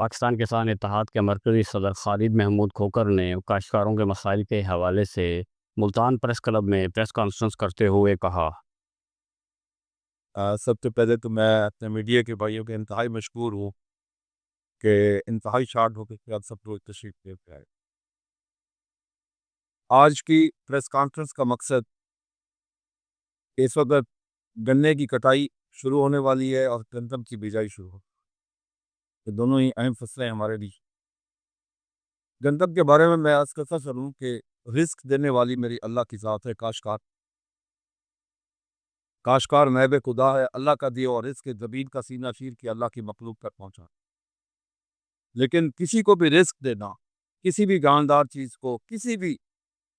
पाकिस्तान किसान इत्तेहाद के मरकज़ी सदर खालिद महमूद खोकर ने काश्तकारों के मसाइल के हवाले से मुल्तान प्रेस क्लब में प्रेस कॉन्फ्रेंस करते हुए कहा। सबसे पहले तो मैं अपने मीडिया के भाइयों के इंतहाई मशहूर हूँ कि इंतहाई शार्ट होकर के आप सब लोग तशरीफ लेके आए। आज की प्रेस कॉन्फ्रेंस का मकसद इस वक्त गन्ने की कटाई शुरू होने वाली है और गंदम की बिजाई शुरू हो। ये दोनों ही अहम फसलें हैं हमारे लिए। गंदम के बारे में मैं आज कहता चलूँ कि रिस्क देने वाली मेरी अल्लाह की ज़ात है। काश्तकार काश्तकार नायब खुदा है, अल्लाह का दिया और रिस्क ज़मीन का सीना चीर के अल्लाह की मखलूक तक पहुँचा। लेकिन किसी को भी रिस्क देना, किसी भी जानदार चीज़ को, किसी भी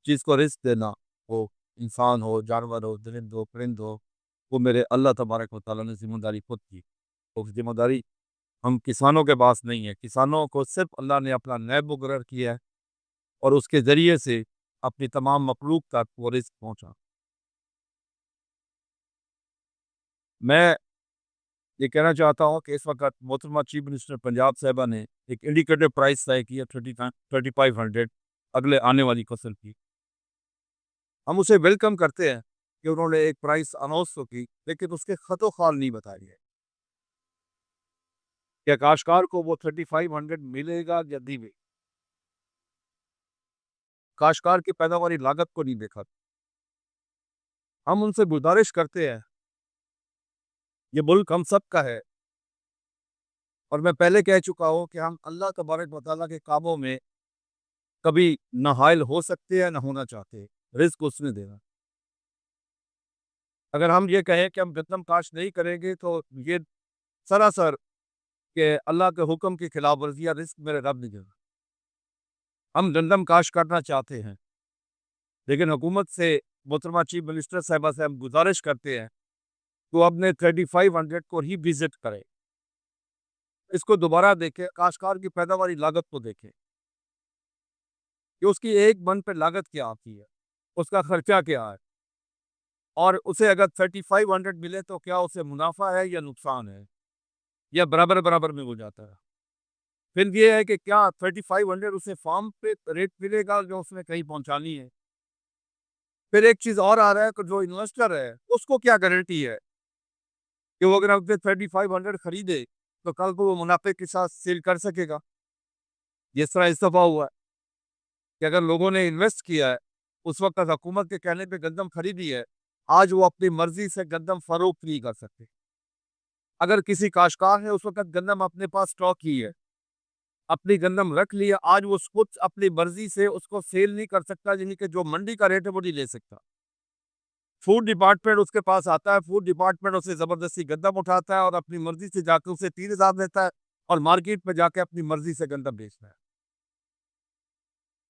चीज़ को रिस्क देना, वो इंसान हो, जानवर हो, दरिंद हो, परिंद हो, वो मेरे अल्लाह तबारक व तआला ने ज़िम्मेदारी खुद की। वो ज़िम्मेदारी हम किसानों के पास नहीं है। किसानों को सिर्फ़ अल्लाह ने अपना नैब मुकर्रर किया है और उसके ज़रिए से अपनी तमाम मखलूक तक वो रिज़्क पहुँचा। मैं ये कहना चाहता हूँ कि इस वक़्त मोहतरमा चीफ़ मिनिस्टर पंजाब साहिबा ने एक इंडिकेटिव प्राइस तय किया 3500 अगले आने वाली फ़सल की। हम उसे वेलकम करते हैं कि उन्होंने एक प्राइस अनाउंस तो की, लेकिन उसके ख़तो-ख़ाल नहीं बताए गए। क्या काश्तकार को वो 3500 मिलेगा या नहीं मिलेगा? काश्तकार की पैदावारी लागत को नहीं देखा। हम उनसे गुज़ारिश करते हैं, ये मुल्क हम सब का है और मैं पहले कह चुका हूँ कि हम अल्लाह तबारक व तआला के कामों में कभी ना हाइल हो सकते हैं, ना होना चाहते। रिज़्क उसने देना। अगर हम ये कहें कि हम गंदम काश्त नहीं करेंगे तो ये सरासर के अल्लाह के हुक्म की खिलाफ वर्जी या रिज़्क मेरे रब ने देना। हम गंदम काश्त करना चाहते हैं, लेकिन हुकूमत से मोहतरमा चीफ मिनिस्टर साहिबा से हम गुज़ारिश करते हैं कि वो अपने 3500 को रिविज़िट करें। इसको दोबारा देखें, काश्तकार की पैदावारी लागत को देखें कि उसकी एक मन पे लागत क्या आती है, उसका खर्चा क्या है और उसे अगर 3500 मिले तो क्या उसे मुनाफ़ा है या नुकसान है या बराबर-बराबर में हो जाता है। फिर ये है कि क्या 3500 उसे फार्म पे रेट मिलेगा जो उसने कहीं पहुँचानी है। फिर एक चीज़ और आ रहा है कि जो इन्वेस्टर है, उसको क्या गारंटी है कि वो अगर हमसे 3500 खरीदे, तो कल को वो मुनाफ़े के साथ सेल कर सकेगा। जिस तरह इस दफ़ा हुआ है कि अगर लोगों ने इन्वेस्ट किया है, उस वक़्त हुकूमत के कहने पे गंदम खरीदी है, आज वो अपनी मर्ज़ी से गंदम फ़रोख्त नहीं कर सकते। अगर किसी काश्तकार ने उस वक़्त गंदम अपने पास स्टॉक की है, अपनी गंदम रख ली है, आज वो खुद अपनी मर्ज़ी से उसको सेल नहीं कर सकता, यानी कि जो मंडी का रेट है, वो नहीं ले सकता। फूड डिपार्टमेंट उसके पास आता है, फूड डिपार्टमेंट उसे ज़बरदस्ती गंदम उठाता है और अपनी मर्ज़ी से जाके उसे 3000 देता है और मार्केट में जाके अपनी मर्ज़ी से गंदम बेचता है।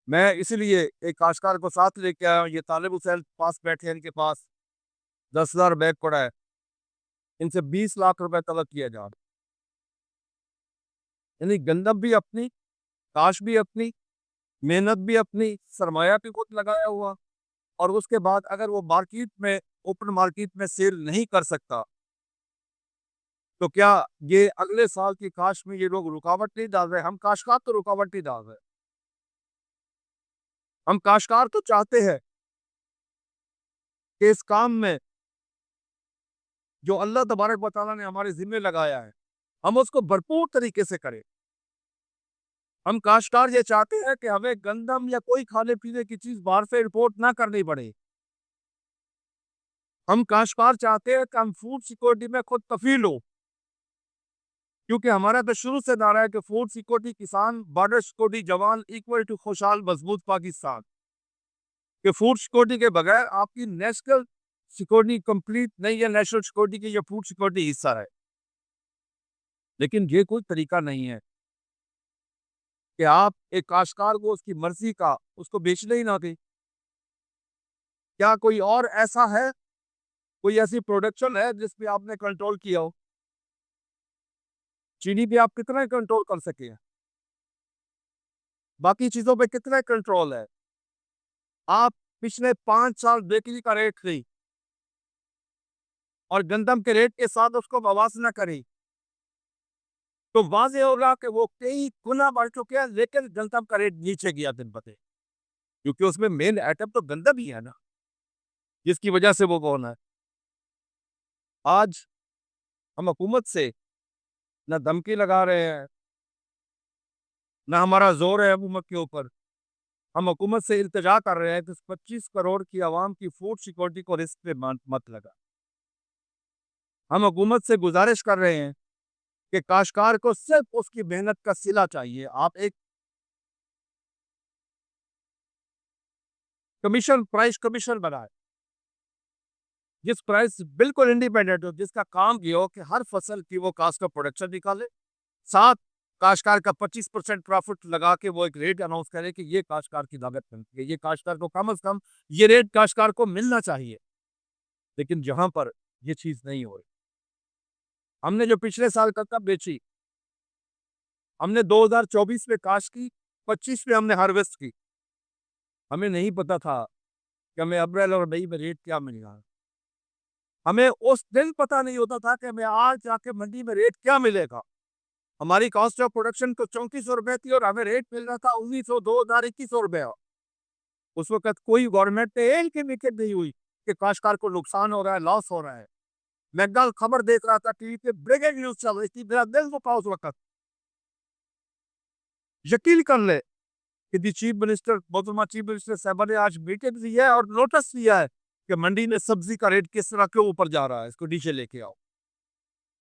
मैं इसीलिए एक काश्तकार को साथ लेके आया हूँ, ये तालिब हुसैन पास बैठे हैं, इनके पास 10,000 बैग पड़ा है, इनसे 20 लाख रुपए तलब किया जा रहा है। यानी गंदम भी अपनी, काश भी अपनी, मेहनत भी अपनी, सरमाया भी खुद लगाया हुआ और उसके बाद अगर वो मार्केट में, ओपन मार्केट में सेल नहीं कर सकता, तो क्या ये अगले साल की काश्त में ये लोग रुकावट नहीं डाल रहे? हम काश्तकार तो रुकावट नहीं डाल रहे। हम काश्तकार तो चाहते हैं कि इस काम में जो अल्लाह तबारक व तआला ने हमारे ज़िम्मे लगाया है, हम उसको भरपूर तरीके से करें। हम काश्तकार ये चाहते हैं कि हमें गंदम या कोई खाने-पीने की चीज़ बाहर से इम्पोर्ट ना करनी पड़े। हम काश्तकार चाहते हैं कि हम फूड सिक्योरिटी में खुद कफ़ील हों, क्योंकि हमारा तो शुरू से नारा है कि फूड सिक्योरिटी किसान, बॉर्डर सिक्योरिटी जवान इक्वल टू खुशहाल मजबूत पाकिस्तान। कि फूड सिक्योरिटी के बगैर आपकी नेशनल सिक्योरिटी कंप्लीट नहीं है, नेशनल सिक्योरिटी की ये फूड सिक्योरिटी हिस्सा है। लेकिन ये कोई तरीका नहीं है कि आप एक काश्तकार को उसकी मर्ज़ी का उसको बेचने ही ना दें। क्या कोई और ऐसा है, कोई ऐसी प्रोडक्शन है जिस पे आपने कंट्रोल किया हो? चीनी पे आप कितना कंट्रोल कर सके हैं? बाकी चीज़ों पे कितना कंट्रोल है? आप पिछले 5 साल बेकरी का रेट लें और गंदम के रेट के साथ उसको मवाज़ना करें, तो वाज़ेह होगा कि वो कई गुना बढ़ चुके हैं, लेकिन गंदम का रेट नीचे गया दिन ब दिन, क्योंकि उसमें मेन आइटम तो गंदम ही है ना, जिसकी वजह से वो कौन है। आज हम हुकूमत से ना धमकी लगा रहे हैं, ना हमारा ज़ोर है हुकूमत के ऊपर। हम हुकूमत से इल्तिजा कर रहे हैं कि इस 25 करोड़ की आवाम की फूड सिक्योरिटी को रिस्क पे मत लगा। हम हुकूमत से गुज़ारिश कर रहे हैं कि काश्तकार को सिर्फ़ उसकी मेहनत का सिला चाहिए। आप एक प्राइस कमीशन बनाएँ, जिस प्राइस बिल्कुल इंडिपेंडेंट हो, जिसका काम ये हो कि हर फसल की वो कॉस्ट ऑफ प्रोडक्शन निकाले। साथ काश्तकार का 25% प्रॉफिट लगा के वो एक रेट अनाउंस करे कि ये काश्तकार की लागत बनती है, ये काश्तकार को कम से कम ये रेट काश्तकार को मिलना चाहिए। लेकिन जहाँ पर ये चीज़ नहीं हो रही, हमने जो पिछले साल कनक बेची, हमने 2024 में काश्त की, 25 में हमने हार्वेस्ट की। हमें नहीं पता था कि हमें अप्रैल और मई में रेट क्या मिलेगा। हमें उस दिन पता नहीं होता था कि हमें आज जाके मंडी में रेट क्या मिलेगा। हमारी कॉस्ट ऑफ प्रोडक्शन तो 3400 रुपए थी और हमें रेट मिल रहा था 1900, 2000, 2100 रुपए। उस वक़्त कोई गवर्नमेंट ने एक की विकेट नहीं हुई कि काश्तकार को नुकसान हो रहा है, लॉस हो रहा है। मैं कल खबर देख रहा था टीवी पे, ब्रेकिंग न्यूज़ चल रही थी, मेरा दिल दुखा उस वक़्त। यकीन कर ले कि दी चीफ मिनिस्टर मोहतरमा चीफ मिनिस्टर साहिबा ने आज मीटिंग ली है और नोटिस दिया है कि मंडी में सब्जी का रेट किस तरह क्यों ऊपर जा रहा है, इसको नीचे लेके आओ।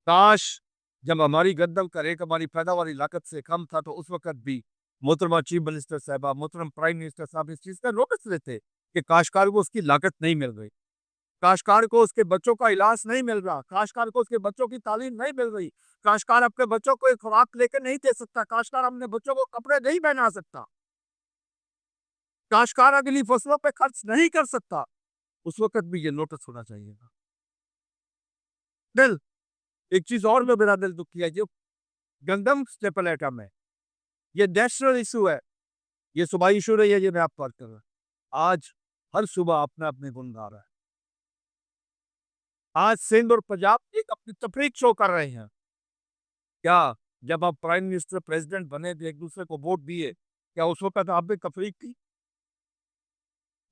काश जब हमारी गंदम का रेट हमारी पैदावारी लागत से कम था तो उस वक़्त भी मोहतरमा चीफ मिनिस्टर साहिबा, मोहतरम प्राइम मिनिस्टर साहब इस चीज़ का नोटिस लेते कि काश्तकार को उसकी लागत नहीं मिल रही। काश्तकार को उसके बच्चों का इलाज नहीं मिल रहा, काश्तकार को उसके बच्चों की तालीम नहीं मिल रही, काश्तकार अपने बच्चों को एक खुराक लेके नहीं दे सकता, काश्तकार अपने बच्चों को कपड़े नहीं पहना सकता, काश्तकार अगली फसलों पे खर्च नहीं कर सकता। उस वक़्त भी ये नोटिस होना चाहिए था। दिल एक चीज़ और में मेरा दिल दुखी है, जो गंदम स्टेपल आइटम है, ये नेशनल इश्यू है, ये सूबाई इश्यू नहीं है, ये मैं आपको बात कर रहा हूँ। आज हर सुबह अपने-अपने गुण गा रहा है। आज सिंध और पंजाब एक अपनी तफरीक शो कर रहे हैं। क्या जब आप प्राइम मिनिस्टर प्रेसिडेंट बने थे, एक दूसरे को वोट दिए, क्या उस वक़्त आप में तफरीक थी?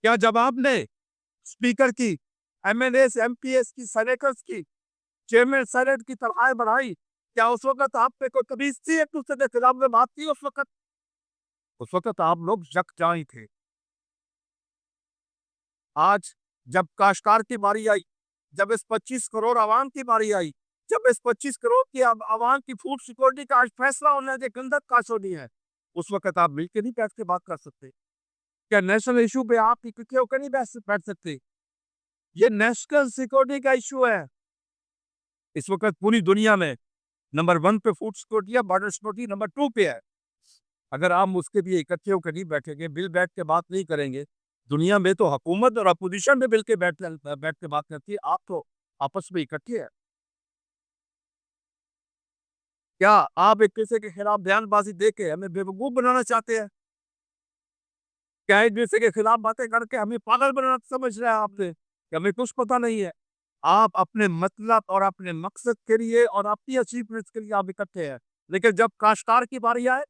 क्या जब आपने स्पीकर की, एमएनएस, एमपीएस की, सेनेटर्स की, चेयरमैन सेनेट की तनख्वाहें बढ़ाई, क्या उस वक़्त आप पे कोई तमीज़ थी एक दूसरे के खिलाफ में बात की उस वक़्त? उस वक़्त आप लोग यकजान थे। आज जब काश्तकार की बारी आई, जब इस 25 करोड़ अवाम की बारी आई, जब इस 25 करोड़ की अवाम की फूड सिक्योरिटी का आज फैसला होना है कि गंदम काश होनी है, उस वक़्त आप मिल के नहीं बैठ के बात कर सकते? क्या नेशनल इश्यू पे आप इकट्ठे होकर नहीं बैठ सकते? ये नेशनल सिक्योरिटी का इश्यू है। इस वक़्त पूरी दुनिया में नंबर 1 पे फूड सिक्योरिटी है, बॉर्डर सिक्योरिटी नंबर 2 पे है। अगर आप उसके लिए इकट्ठे होकर नहीं बैठेंगे, मिल बैठ के बात नहीं करेंगे, दुनिया में तो हुकूमत और अपोज़िशन भी मिल के बैठ के बात करती है, आप तो आपस में इकट्ठे हैं। क्या आप एक दूसरे के खिलाफ बयानबाज़ी दे के हमें बेवकूफ़ बनाना चाहते हैं? क्या एक दूसरे के खिलाफ बातें करके हमें पागल बनाना समझ रहे हैं आपने, कि हमें कुछ पता नहीं है? आप अपने मतलब और अपने मकसद के लिए और अपनी अचीवमेंट्स के लिए आप इकट्ठे हैं। लेकिन जब काश्तकार की बारी आए,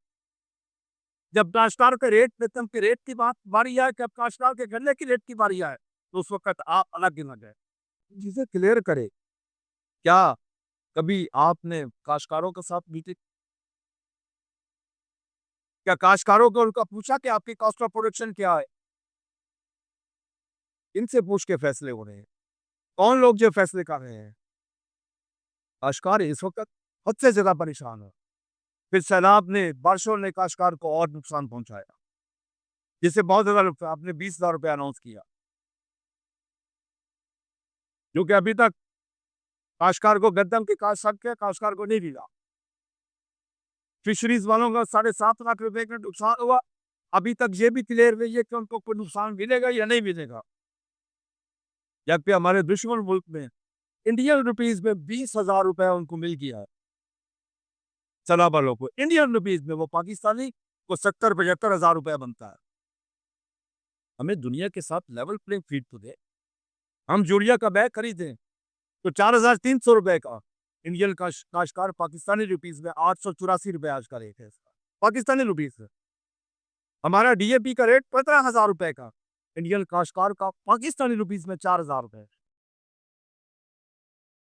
जब काश्तकार के रेट वेतन के रेट की बारी आए, जब काश्तकार के गन्ने की रेट की बारी आए, तो उस वक़्त आप अलग गिना गए। चीज़ें क्लियर करें। क्या कभी आपने काश्तकारों के साथ मीटिंग, क्या काश्तकारों को उनका पूछा कि आपकी कॉस्ट ऑफ प्रोडक्शन क्या है? इनसे पूछ के फैसले हो रहे हैं। कौन लोग जो फैसले कर रहे हैं? काश्तकार इस वक़्त हद से ज़्यादा परेशान है। फिर सैलाब ने, बारिशों ने काश्तकार को और नुकसान पहुँचाया, जिससे बहुत ज़्यादा नुकसान, आपने 20,000 रुपए अनाउंस किया, जो कि अभी तक काश्तकार को गंदम की काश्त हक है, काश्तकार को नहीं मिला। फिशरीज़ वालों का 7.5 लाख रुपए का नुकसान हुआ, अभी तक ये भी क्लियर नहीं है कि उनको कोई नुकसान मिलेगा या नहीं मिलेगा। जबकि हमारे दुश्मन मुल्क में इंडियन रुपीज़ में 20,000 रुपए उनको मिल गया है, सैलाब वालों को। इंडियन रुपीज़ में, वो पाकिस्तानी को 70-75 हज़ार रुपए बनता है। हमें दुनिया के साथ लेवल प्लेइंग फील्ड तो दे। हम यूरिया का बैग खरीदें तो 4,300 रुपए का, इंडियन काश्तकार पाकिस्तानी रुपीस में 884 रुपए आज का रेट है इसका, पाकिस्तानी रुपीस में। हमारा डीएपी का रेट 15,000 रुपए का, इंडियन काश्तकार का पाकिस्तानी रुपीस में 4,000 रुपए।